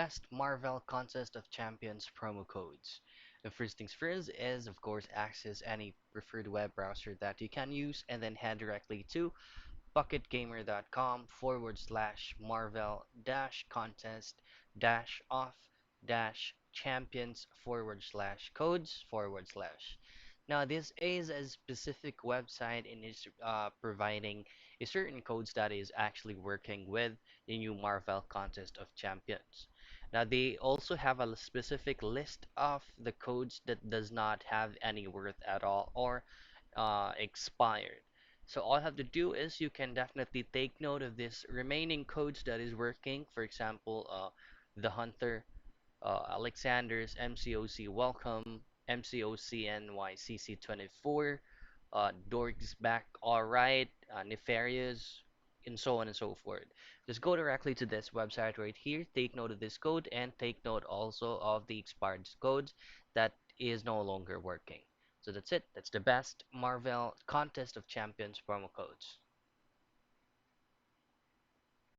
best Marvel Contest of Champions promo codes. The first things first is, of course, access any preferred web browser that you can use and then head directly to bucketgamer.com/Marvel contest off champions codes /. Now, this is a specific website and is providing a certain codes that is actually working with the new Marvel Contest of Champions. Now, they also have a specific list of the codes that does not have any worth at all or expired. So all you have to do is you can definitely take note of this remaining codes that is working. For example, the Hunter, Alexander's MCOC Welcome, MCOCNYCC24, Dorg's Back Alright, Nefarious, and so on and so forth. Just go directly to this website right here, take note of this code, and take note also of the expired codes that is no longer working. So that's it. That's the best Marvel Contest of Champions promo codes.